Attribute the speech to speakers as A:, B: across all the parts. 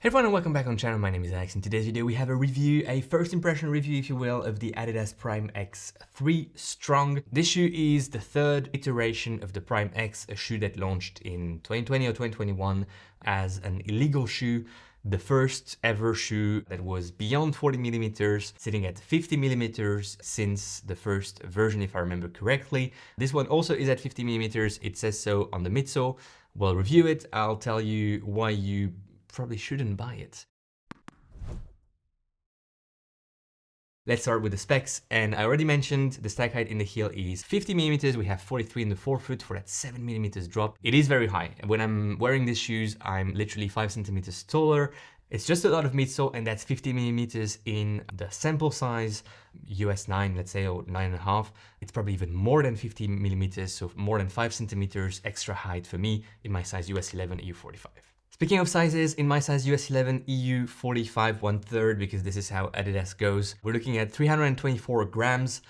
A: Hey everyone and welcome back on the channel. My name is Alex. In today's video we have a review, a first impression review if you will, of the Adidas Prime X 3 Strong. This shoe is the third iteration of the Prime X, a shoe that launched in 2020 or 2021 as an illegal shoe. The first ever shoe that was beyond 40 millimeters, sitting at 50 millimeters since the first version, if I remember correctly. This one also is at 50 millimeters. It says so on the midsole. We'll review it. I'll tell you why you probably shouldn't buy it. Let's start with the specs, and I already mentioned the stack height in the heel is 50 millimeters. We have 43 in the forefoot for that 7 millimeters drop. It is very high. When I'm wearing these shoes, I'm literally 5 centimeters taller. It's just a lot of midsole, and that's 50 millimeters in the sample size, US 9, let's say, or 9.5. It's probably even more than 50 millimeters, so more than 5 centimeters extra height for me in my size US 11, EU 45. Speaking of sizes, in my size US 11, EU 45, 1/3, because this is how Adidas goes, we're looking at 324 grams.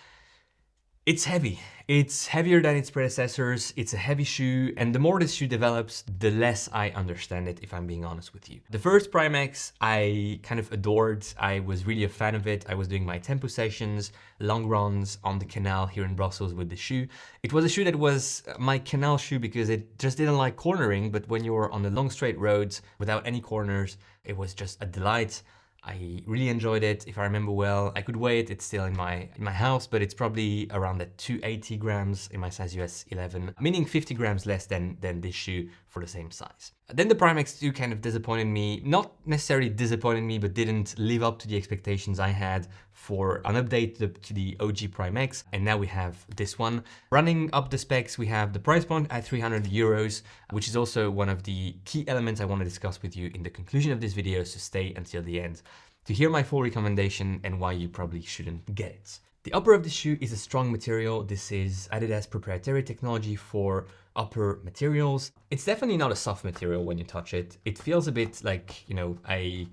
A: It's heavy. It's heavier than its predecessors. It's a heavy shoe, and the more this shoe develops, the less I understand it, if I'm being honest with you. The first Prime X I kind of adored. I was really a fan of it. I was doing my tempo sessions, long runs on the canal here in Brussels with the shoe. It was a shoe that was my canal shoe because it just didn't like cornering, but when you were on the long straight roads without any corners, it was just a delight. I really enjoyed it. If I remember well, I could weigh it. It's still in my house, but it's probably around that 280 grams in my size US 11, meaning 50 grams less than this shoe for the same size. Then the Prime X 2 kind of disappointed me, not necessarily disappointed me, but didn't live up to the expectations I had for an update to the OG Prime X. And now we have this one. Running up the specs, we have the price point at 300 euros, which is also one of the key elements I want to discuss with you in the conclusion of this video, so stay until the end to hear my full recommendation and why you probably shouldn't get it. The upper of the shoe is a strong material. This is Adidas proprietary technology for upper materials. It's definitely not a soft material when you touch it. It feels a bit like, you know, a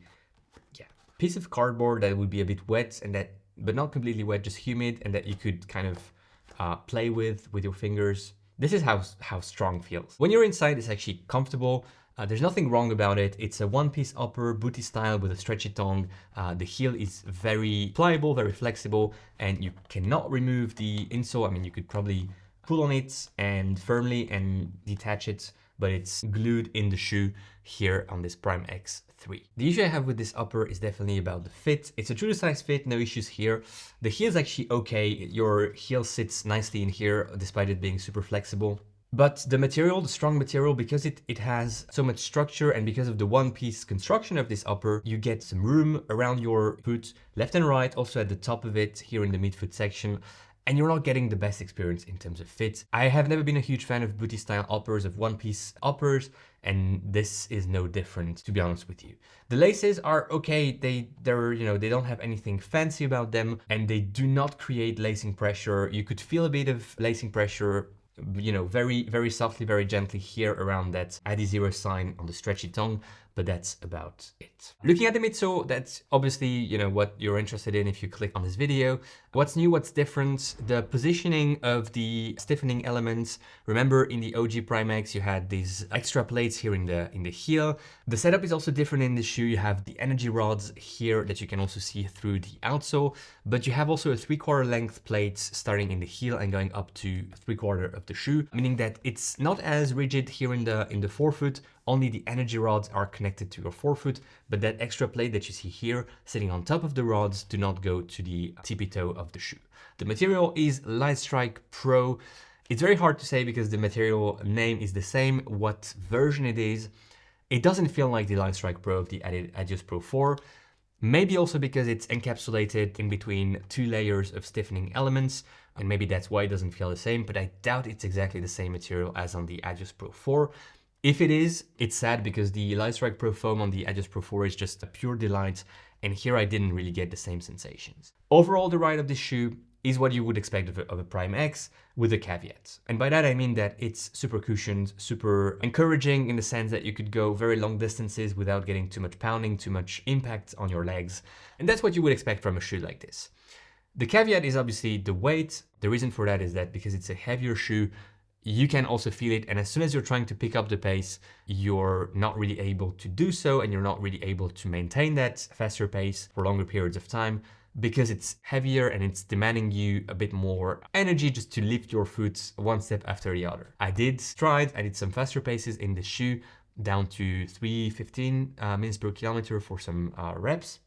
A: piece of cardboard that would be a bit wet, and that, but not completely wet, just humid, and that you could kind of play with your fingers. This is how strong feels. When you're inside, it's actually comfortable. There's nothing wrong about it. It's a one-piece upper, booty style with a stretchy tongue. The heel is very pliable, very flexible, and you cannot remove the insole. I mean, you could probably pull on it and firmly and detach it, but it's glued in the shoe here on this Prime X 3. The issue I have with this upper is definitely about the fit. It's a true to size fit, no issues here. The heel is actually okay. Your heel sits nicely in here despite it being super flexible. But the material, the strong material, because it has so much structure, and because of the one-piece construction of this upper, you get some room around your foot, left and right, also at the top of it, here in the midfoot section, and you're not getting the best experience in terms of fit. I have never been a huge fan of booty style uppers, of one-piece uppers, and this is no different, to be honest with you. The laces are okay. They're you know, they don't have anything fancy about them, and they do not create lacing pressure. You could feel a bit of lacing pressure, you know, very, very softly, very gently here around that Adi0 sign on the stretchy tongue, but that's about it. Looking at the midsole, that's obviously, you know, what you're interested in if you click on this video. What's new, what's different? The positioning of the stiffening elements. Remember, in the OG Prime X, you had these extra plates here in the heel. The setup is also different in this shoe. You have the ENERGYRODS here that you can also see through the outsole, but you have also a 3/4 length plate starting in the heel and going up to 3/4 of the shoe, meaning that it's not as rigid here in the forefoot. Only the ENERGYRODS are connected to your forefoot, but that extra plate that you see here sitting on top of the rods do not go to the tippy toe of the shoe. The material is Lightstrike Pro. It's very hard to say because the material name is the same. What version it is, it doesn't feel like the Lightstrike Pro of the Adios Pro 4. Maybe also because it's encapsulated in between two layers of stiffening elements, and maybe that's why it doesn't feel the same, but I doubt it's exactly the same material as on the Adios Pro 4. If it is, it's sad because the Lightstrike Pro foam on the Adios Pro 4 is just a pure delight, and here I didn't really get the same sensations. Overall, the ride of this shoe is what you would expect of a Prime X, with a caveat. And by that I mean that it's super cushioned, super encouraging in the sense that you could go very long distances without getting too much pounding, too much impact on your legs. And that's what you would expect from a shoe like this. The caveat is obviously the weight. The reason for that is that because it's a heavier shoe, you can also feel it. And as soon as you're trying to pick up the pace, you're not really able to do so, and you're not really able to maintain that faster pace for longer periods of time, because it's heavier and it's demanding you a bit more energy just to lift your foot one step after the other. I did some faster paces in the shoe, down to 3:15 minutes per kilometer for some reps.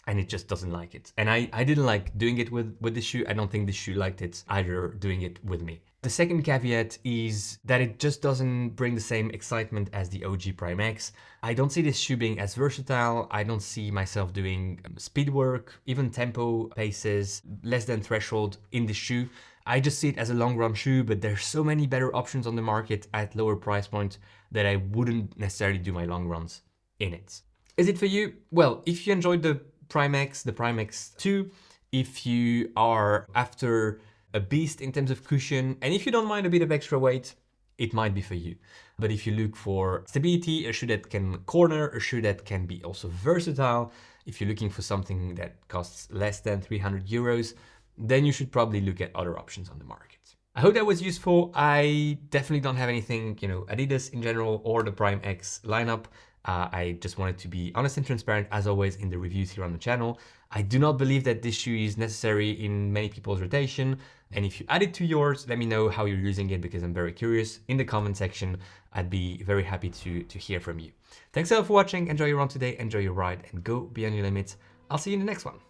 A: And it just doesn't like it. And I didn't like doing it with the shoe. I don't think the shoe liked it either doing it with me. The second caveat is that it just doesn't bring the same excitement as the OG Prime X. I don't see this shoe being as versatile. I don't see myself doing speed work, even tempo paces, less than threshold in the shoe. I just see it as a long run shoe, but there's so many better options on the market at lower price point that I wouldn't necessarily do my long runs in it. Is it for you? Well, if you enjoyed the Prime X, the Prime X2, if you are after a beast in terms of cushion, and if you don't mind a bit of extra weight, it might be for you. But if you look for stability, a shoe that can corner, a shoe that can be also versatile, if you're looking for something that costs less than 300 euros, then you should probably look at other options on the market. I hope that was useful. I definitely don't have anything, Adidas in general or the Prime X lineup. I just wanted to be honest and transparent, as always, in the reviews here on the channel. I do not believe that this shoe is necessary in many people's rotation. And if you add it to yours, let me know how you're using it, because I'm very curious. In the comment section, I'd be very happy to hear from you. Thanks a lot for watching. Enjoy your run today, enjoy your ride, and go beyond your limits. I'll see you in the next one.